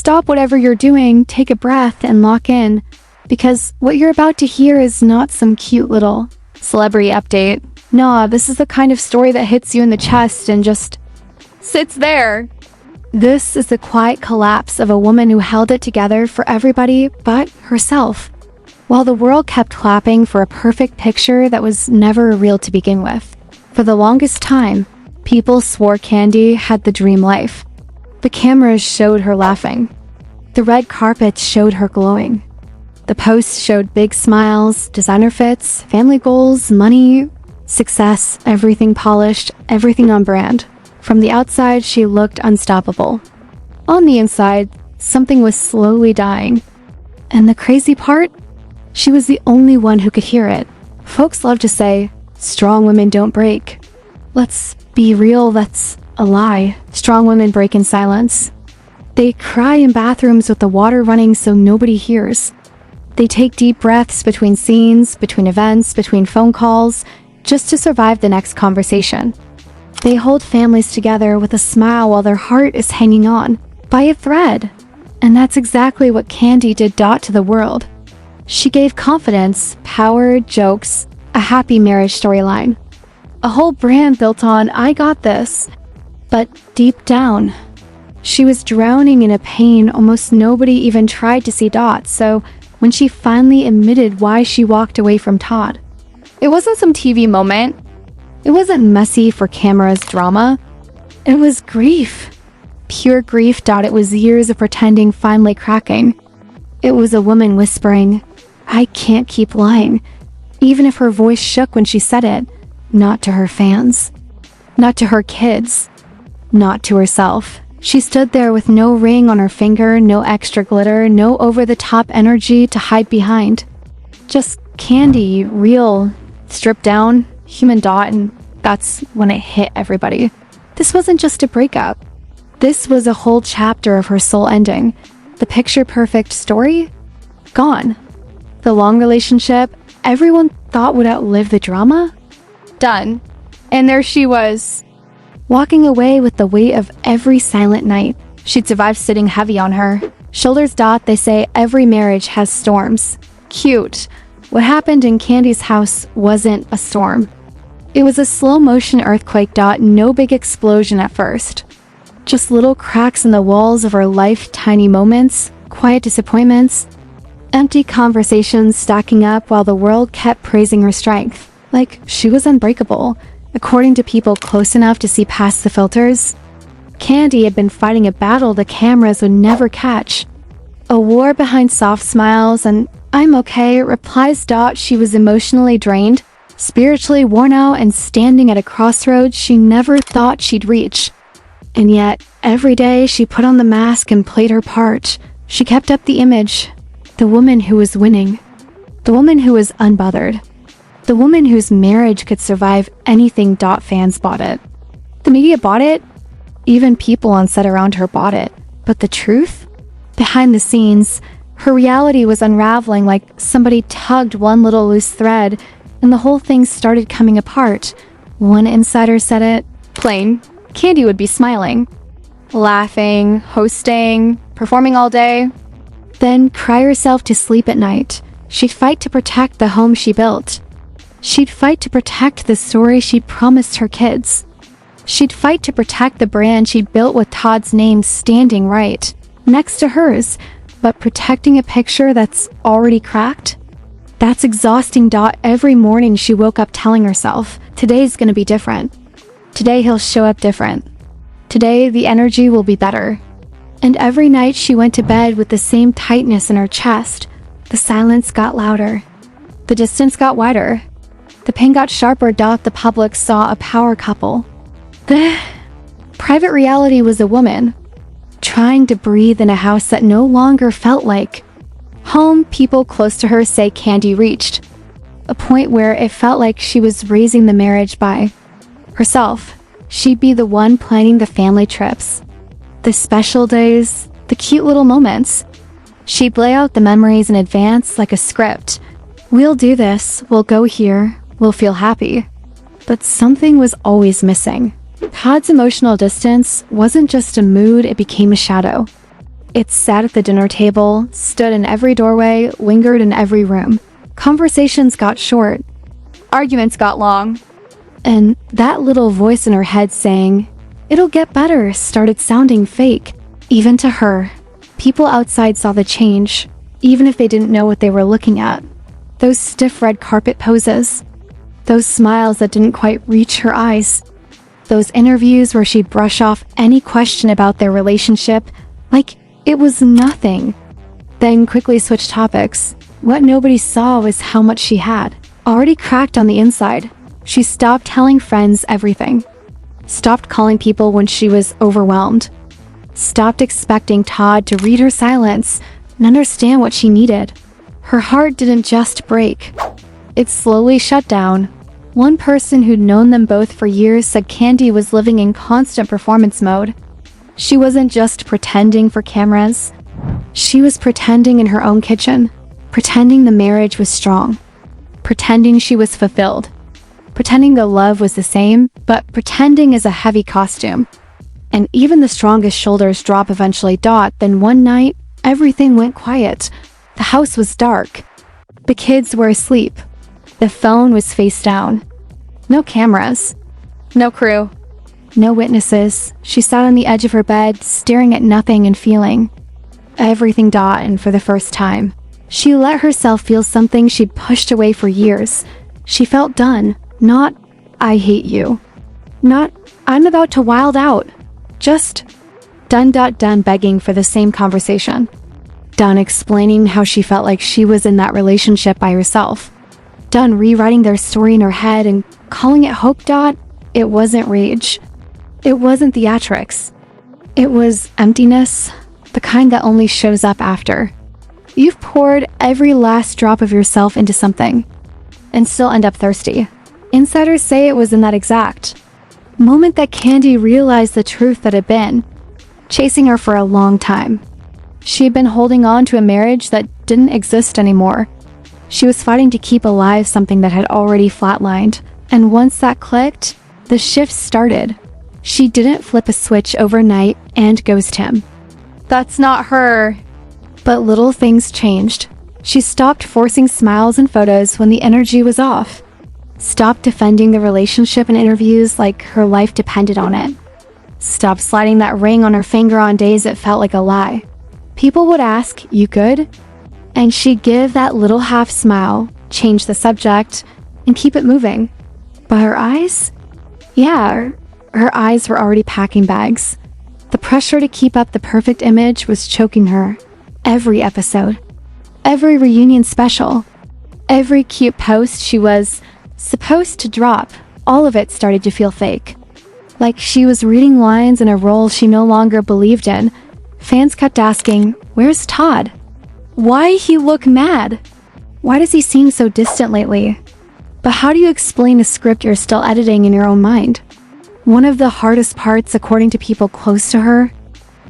Stop whatever you're doing, take a breath, and lock in, because what you're about to hear is not some cute little celebrity update. Nah, this is the kind of story that hits you in the chest and just sits there. This is the quiet collapse of a woman who held it together for everybody but herself, while the world kept clapping for a perfect picture that was never real to begin with. For the longest time, people swore Kandy had the dream life. The cameras showed her laughing. The red carpets showed her glowing. The posts showed big smiles, designer fits, family goals, money, success, everything polished, everything on brand. From the outside, she looked unstoppable. On the inside, something was slowly dying. And the crazy part? She was the only one who could hear it. Folks love to say, strong women don't break. Let's be real, that's a lie. Strong women break in silence. They cry in bathrooms with the water running so nobody hears. They take deep breaths between scenes, between events, between phone calls, just to survive the next conversation. They hold families together with a smile while their heart is hanging on by a thread. And that's exactly what Kandy did to the world. She gave confidence, power, jokes, a happy marriage storyline. A whole brand built on, I got this. But deep down, she was drowning in a pain almost nobody even tried to see so when she finally admitted why she walked away from Todd, it wasn't some TV moment. It wasn't messy for camera's drama. It was grief. Pure grief. It was years of pretending finally cracking. It was a woman whispering, I can't keep lying, even if her voice shook when she said it. Not to her fans. Not to her kids. Not to herself. She stood there with no ring on her finger, no extra glitter, no over-the-top energy to hide behind. Just Kandy, real, stripped down, human. And that's when it hit everybody. This wasn't just a breakup. This was a whole chapter of her soul ending. The picture-perfect story? Gone. The long relationship everyone thought would outlive the drama? Done. And there she was, walking away with the weight of every silent night. She'd survived sitting heavy on her shoulders. They say every marriage has storms. Cute. What happened in Kandy's house wasn't a storm. It was a slow-motion earthquake. No big explosion at first. Just little cracks in the walls of her life, tiny moments, quiet disappointments, empty conversations stacking up while the world kept praising her strength. Like she was unbreakable, according to people close enough to see past the filters. Kandy had been fighting a battle the cameras would never catch. A war behind soft smiles and I'm okay replies. She was emotionally drained, spiritually worn out, and standing at a crossroads she never thought she'd reach. And yet, every day she put on the mask and played her part. She kept up the image. The woman who was winning. The woman who was unbothered. The woman whose marriage could survive anything. Fans bought it. The media bought it. Even people on set around her bought it. But the truth? Behind the scenes, her reality was unraveling like somebody tugged one little loose thread, and the whole thing started coming apart. One insider said it plain. Kandy would be smiling, laughing, hosting, performing all day, then cry herself to sleep at night. She'd fight to protect the home she built. She'd fight to protect the story she promised her kids. She'd fight to protect the brand she'd built with Todd's name standing right next to hers, but protecting a picture that's already cracked? That's exhausting. Every morning she woke up telling herself, today's gonna be different. Today he'll show up different. Today the energy will be better. And every night she went to bed with the same tightness in her chest. The silence got louder. The distance got wider. The pain got sharper. The public saw a power couple. The private reality was a woman trying to breathe in a house that no longer felt like home. People close to her say Kandy reached a point where it felt like she was raising the marriage by herself. She'd be the one planning the family trips, the special days, the cute little moments. She'd lay out the memories in advance like a script. We'll do this, we'll go here, we'll feel happy. But something was always missing. Todd's emotional distance wasn't just a mood, it became a shadow. It sat at the dinner table, stood in every doorway, lingered in every room. Conversations got short. Arguments got long. And that little voice in her head saying, "It'll get better," started sounding fake. Even to her. People outside saw the change, even if they didn't know what they were looking at. Those stiff red carpet poses. Those smiles that didn't quite reach her eyes. Those interviews where she'd brush off any question about their relationship like it was nothing. Then quickly switch topics. What nobody saw was how much she had. Already cracked on the inside. She stopped telling friends everything. Stopped calling people when she was overwhelmed. Stopped expecting Todd to read her silence and understand what she needed. Her heart didn't just break. It slowly shut down. One person who'd known them both for years said Kandy was living in constant performance mode. She wasn't just pretending for cameras. She was pretending in her own kitchen. Pretending the marriage was strong. Pretending she was fulfilled. Pretending the love was the same, but pretending is a heavy costume. And even the strongest shoulders drop eventually. Then one night, everything went quiet. The house was dark. The kids were asleep. The phone was face down. No cameras. No crew. No witnesses. She sat on the edge of her bed, staring at nothing and feeling everything. And for the first time, she let herself feel something she'd pushed away for years. She felt done. Not, "I hate you." Not, "I'm about to wild out." Just done. Done begging for the same conversation. Done explaining how she felt like she was in that relationship by herself. Done rewriting their story in her head and calling it hope. It wasn't rage. It wasn't theatrics. It was emptiness, the kind that only shows up after. You've poured every last drop of yourself into something and still end up thirsty. Insiders say it was in that exact moment that Kandy realized the truth that had been chasing her for a long time. She had been holding on to a marriage that didn't exist anymore. She was fighting to keep alive something that had already flatlined. And once that clicked, the shift started. She didn't flip a switch overnight and ghost him. That's not her. But little things changed. She stopped forcing smiles and photos when the energy was off. Stopped defending the relationship in interviews like her life depended on it. Stopped sliding that ring on her finger on days it felt like a lie. People would ask, "You good?" And she'd give that little half smile, change the subject, and keep it moving. But her eyes? Yeah, her eyes were already packing bags. The pressure to keep up the perfect image was choking her. Every episode, every reunion special, every cute post she was supposed to drop, all of it started to feel fake. Like she was reading lines in a role she no longer believed in. Fans kept asking, "Where's Todd? Why he look mad? Why does he seem so distant lately?" But how do you explain a script you're still editing in your own mind? One of the hardest parts, according to people close to her,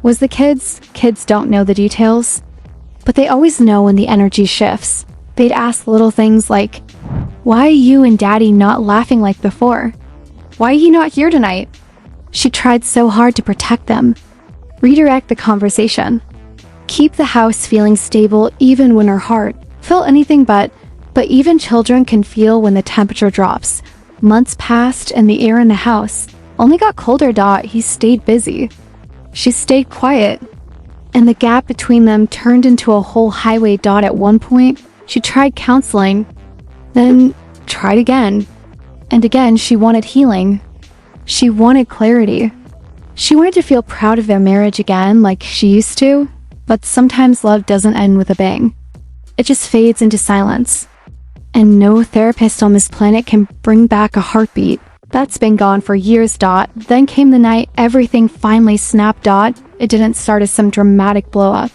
was the kids. Kids don't know the details, but they always know when the energy shifts. They'd ask little things like, "Why are you and Daddy not laughing like before? Why are you not here tonight?" She tried so hard to protect them, redirect the conversation, keep the house feeling stable even when her heart felt anything but even children can feel when the temperature drops. Months passed and the air in the house only got colder. He stayed busy. She stayed quiet. And the gap between them turned into a whole highway. At one point, she tried counseling, then tried again. And again, she wanted healing. She wanted clarity. She wanted to feel proud of their marriage again like she used to. But sometimes love doesn't end with a bang. It just fades into silence. And no therapist on this planet can bring back a heartbeat that's been gone for years. Then came the night everything finally snapped. It didn't start as some dramatic blow up.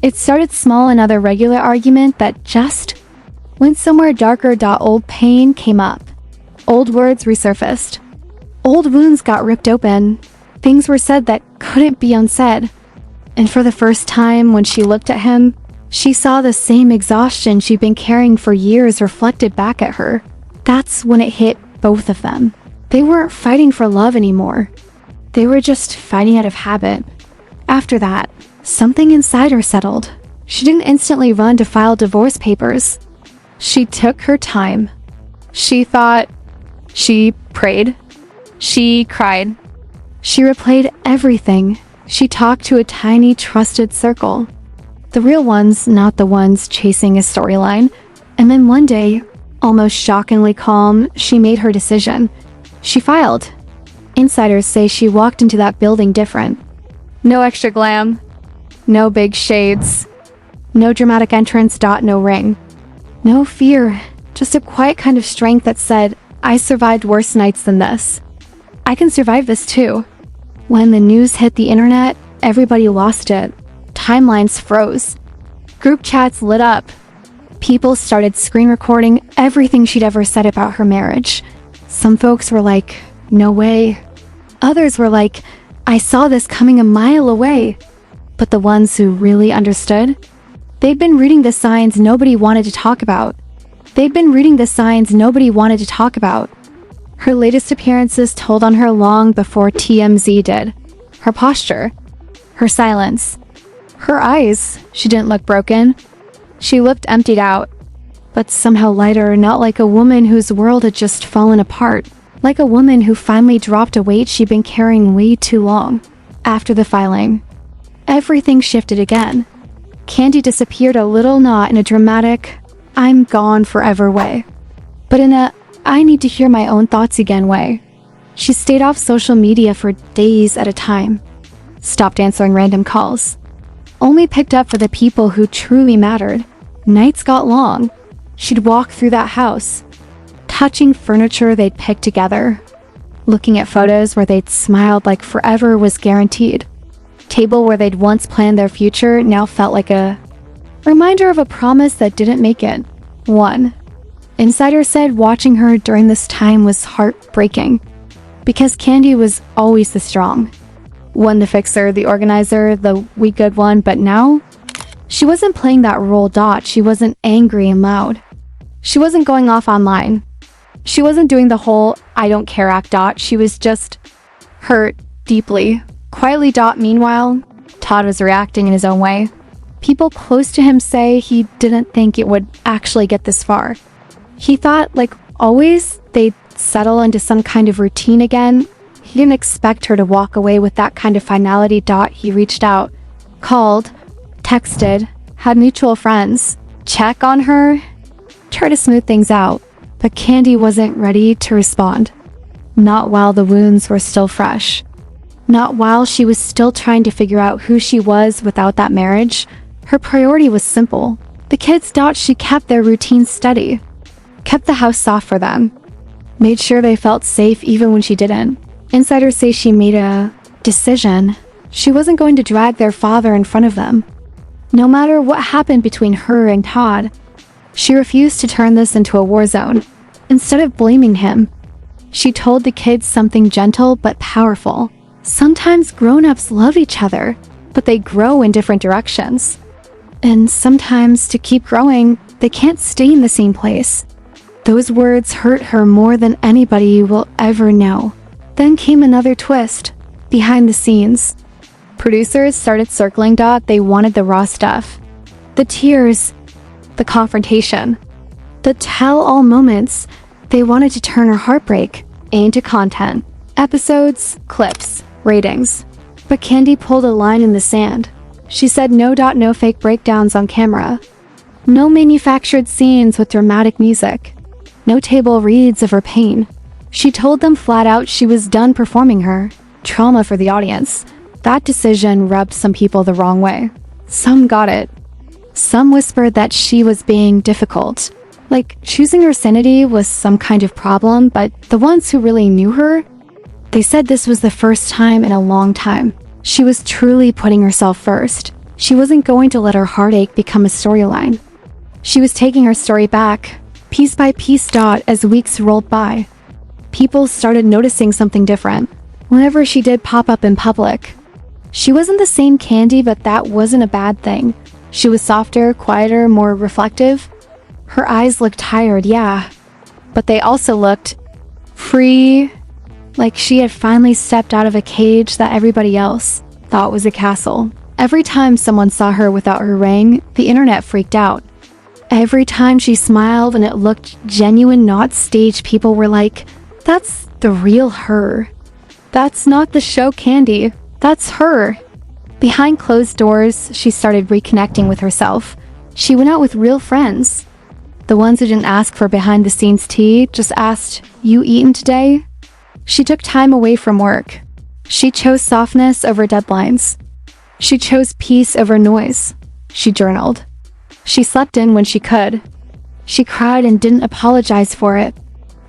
It started small, another regular argument that just went somewhere darker. Old pain came up. Old words resurfaced. Old wounds got ripped open. Things were said that couldn't be unsaid. And for the first time, when she looked at him, she saw the same exhaustion she'd been carrying for years reflected back at her. That's when it hit both of them. They weren't fighting for love anymore. They were just fighting out of habit. After that, something inside her settled. She didn't instantly run to file divorce papers. She took her time. She thought. She prayed. She cried. She replayed everything. She talked to a tiny, trusted circle. The real ones, not the ones chasing a storyline. And then one day, almost shockingly calm, she made her decision. She filed. Insiders say she walked into that building different. No extra glam. No big shades. No dramatic entrance. No ring. No fear. Just a quiet kind of strength that said, I survived worse nights than this. I can survive this too. When the news hit the internet, everybody lost it. Timelines froze. Group chats lit up. People started screen recording everything she'd ever said about her marriage. Some folks were like, no way. Others were like, I saw this coming a mile away. But the ones who really understood? They'd been reading the signs nobody wanted to talk about. Her latest appearances told on her long before TMZ did. Her posture. Her silence. Her eyes. She didn't look broken. She looked emptied out. But somehow lighter, not like a woman whose world had just fallen apart. Like a woman who finally dropped a weight she'd been carrying way too long. After the filing, everything shifted again. Kandy disappeared a little, not in a dramatic, I'm gone forever way, but in a, I need to hear my own thoughts again way. She stayed off social media for days at a time. Stopped answering random calls. Only picked up for the people who truly mattered. Nights got long. She'd walk through that house, touching furniture they'd picked together, looking at photos where they'd smiled like forever was guaranteed. Table where they'd once planned their future now felt like a reminder of a promise that didn't make it. One insider said watching her during this time was heartbreaking, because Kandy was always the strong one, the fixer, the organizer, the we good one, but now she wasn't playing that role. She wasn't angry and loud. She wasn't going off online. She wasn't doing the whole I don't care act. She was just hurt deeply, quietly. Meanwhile, Todd was reacting in his own way. People close to him say he didn't think it would actually get this far. He thought, like always, they'd settle into some kind of routine again. He didn't expect her to walk away with that kind of finality. He reached out, called, texted, had mutual friends, check on her, try to smooth things out. But Kandy wasn't ready to respond. Not while the wounds were still fresh. Not while she was still trying to figure out who she was without that marriage. Her priority was simple. The kids. She kept their routine steady. Kept the house soft for them. Made sure they felt safe even when she didn't. Insiders say she made a decision. She wasn't going to drag their father in front of them. No matter what happened between her and Todd, she refused to turn this into a war zone. Instead of blaming him, she told the kids something gentle but powerful. Sometimes grown-ups love each other, but they grow in different directions. And sometimes to keep growing, they can't stay in the same place. Those words hurt her more than anybody will ever know. Then came another twist. Behind the scenes, producers started circling. They wanted the raw stuff. The tears, the confrontation, the tell-all moments. They wanted to turn her heartbreak into content. Episodes, clips, ratings. But Kandy pulled a line in the sand. She said no. No fake breakdowns on camera. No manufactured scenes with dramatic music. No table reads of her pain. She told them flat out she was done performing her trauma for the audience. That decision rubbed some people the wrong way. Some got it. Some whispered that she was being difficult. Like choosing her sanity was some kind of problem, but the ones who really knew her, they said this was the first time in a long time. She was truly putting herself first. She wasn't going to let her heartache become a storyline. She was taking her story back, piece by piece. As weeks rolled by, people started noticing something different. Whenever she did pop up in public, she wasn't the same Kandy, but that wasn't a bad thing. She was softer, quieter, more reflective. Her eyes looked tired, yeah, but they also looked free, like she had finally stepped out of a cage that everybody else thought was a castle. Every time someone saw her without her ring, the internet freaked out. Every time she smiled and it looked genuine, not staged, people were like, "That's the real her. That's not the show Kandy. That's her." Behind closed doors, she started reconnecting with herself. She went out with real friends. The ones who didn't ask for behind-the-scenes tea, just asked, "You eaten today?" She took time away from work. She chose softness over deadlines. She chose peace over noise. She journaled. She slept in when she could. She cried and didn't apologize for it.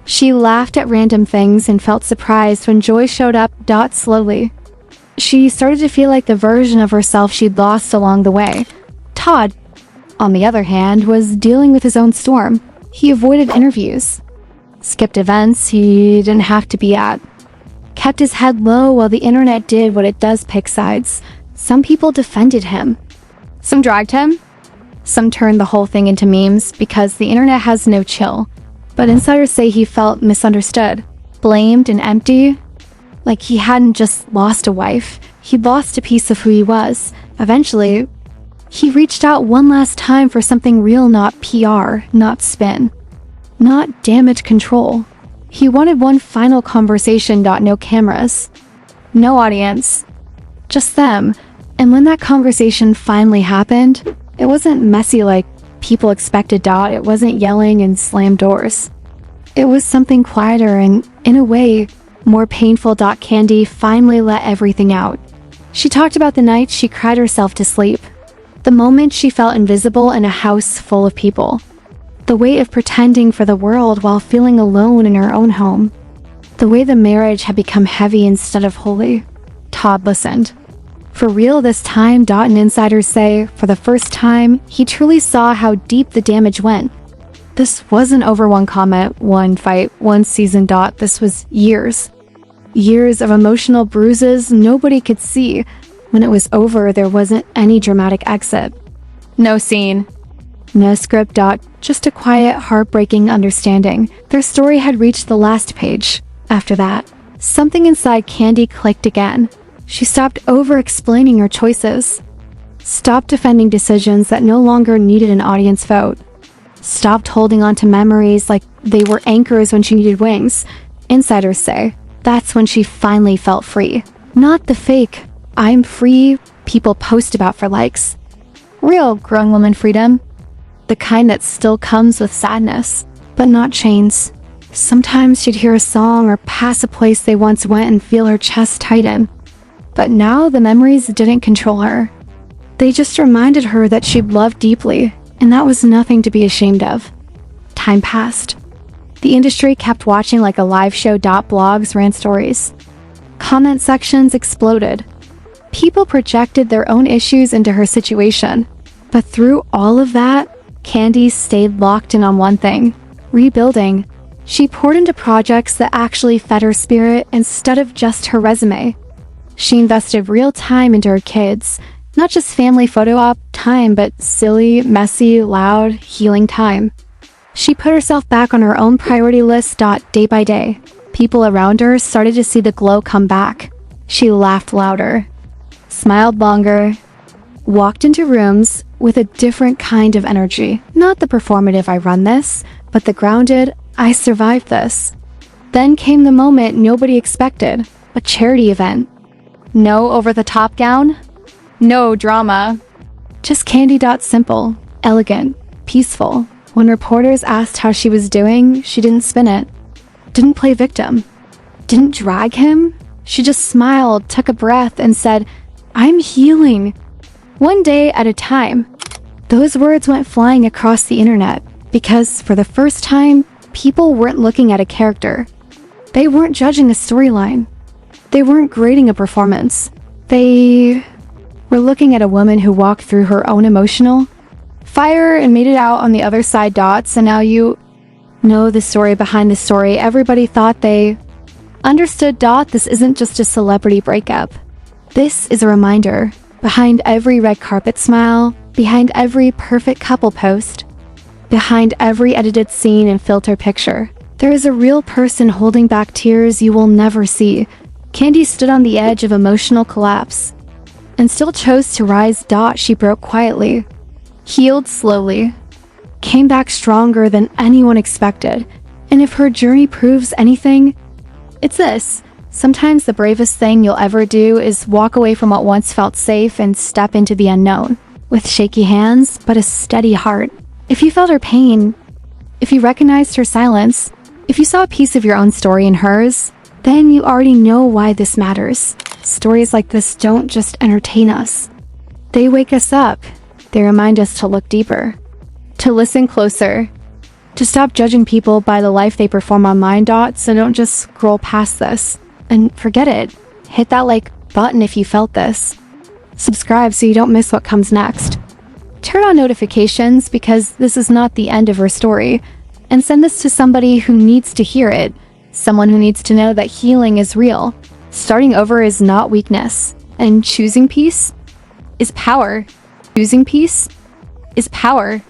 She laughed at random things and felt surprised when joy showed up. Slowly. She started to feel like the version of herself she'd lost along the way. Todd, on the other hand, was dealing with his own storm. He avoided interviews, skipped events he didn't have to be at, kept his head low while the internet did what it does, pick sides. Some people defended him. Some dragged him. Some turned the whole thing into memes because the internet has no chill. But insiders say he felt misunderstood, blamed and empty. Like he hadn't just lost a wife, he'd lost a piece of who he was. Eventually, he reached out one last time for something real, not PR, not spin, not damage control. He wanted one final conversation. No cameras, no audience, just them. And when that conversation finally happened, it wasn't messy like people expected. It wasn't yelling and slammed doors. It was something quieter and, in a way, more painful. Kandy finally let everything out. She talked about the night she cried herself to sleep, the moment she felt invisible in a house full of people, the weight of pretending for the world while feeling alone in her own home, the way the marriage had become heavy instead of holy. Todd listened. For real this time. And insiders say, for the first time, he truly saw how deep the damage went. This wasn't over one comment, one fight, one season. This was years. Years of emotional bruises nobody could see. When it was over, there wasn't any dramatic exit. No scene. No script. Just a quiet, heartbreaking understanding. Their story had reached the last page. After that, something inside Kandy clicked again. She stopped over-explaining her choices. Stopped defending decisions that no longer needed an audience vote. Stopped holding on to memories like they were anchors when she needed wings. Insiders say that's when she finally felt free. Not the fake, "I'm free" people post about for likes. Real grown woman freedom. The kind that still comes with sadness, but not chains. Sometimes she'd hear a song or pass a place they once went and feel her chest tighten. But now the memories didn't control her. They just reminded her that she'd loved deeply, and that was nothing to be ashamed of. Time passed. The industry kept watching like a live show. Blogs ran stories. Comment sections exploded. People projected their own issues into her situation. But through all of that, Kandy stayed locked in on one thing: rebuilding. She poured into projects that actually fed her spirit instead of just her resume. She invested real time into her kids, not just family photo op time, but silly, messy, loud, healing time. She put herself back on her own priority list. Day by day, people around her started to see the glow come back. She laughed louder, smiled longer, walked into rooms with a different kind of energy. Not the performative "I run this," but the grounded "I survived this." Then came the moment nobody expected, a charity event. No over-the-top gown, no drama. Just Kandy. Simple, elegant, peaceful. When reporters asked how she was doing, she didn't spin it. Didn't play victim. Didn't drag him. She just smiled, took a breath, and said, "I'm healing. One day at a time." Those words went flying across the internet because, for the first time, people weren't looking at a character. They weren't judging a storyline. They weren't grading a performance. They were looking at a woman who walked through her own emotional fire and made it out on the other side. And now you know the story behind the story. Everybody thought they understood. This isn't just a celebrity breakup. This is a reminder. Behind every red carpet smile, behind every perfect couple post, behind every edited scene and filter picture, there is a real person holding back tears you will never see. Kandy stood on the edge of emotional collapse. and still chose to rise. She broke quietly, healed slowly, came back stronger than anyone expected. And if her journey proves anything, it's this. Sometimes the bravest thing you'll ever do is walk away from what once felt safe and step into the unknown, with shaky hands but a steady heart. If you felt her pain, if you recognized her silence, if you saw a piece of your own story in hers, then you already know why this matters. Stories like this don't just entertain us. They wake us up. They remind us to look deeper, to listen closer, to stop judging people by the life they perform online. So don't just scroll past this and forget it. Hit that like button if you felt this. Subscribe so you don't miss what comes next. Turn on notifications because this is not the end of her story. And send this to somebody who needs to hear it. Someone who needs to know that healing is real. Starting over is not weakness. And choosing peace is power. Choosing peace is power.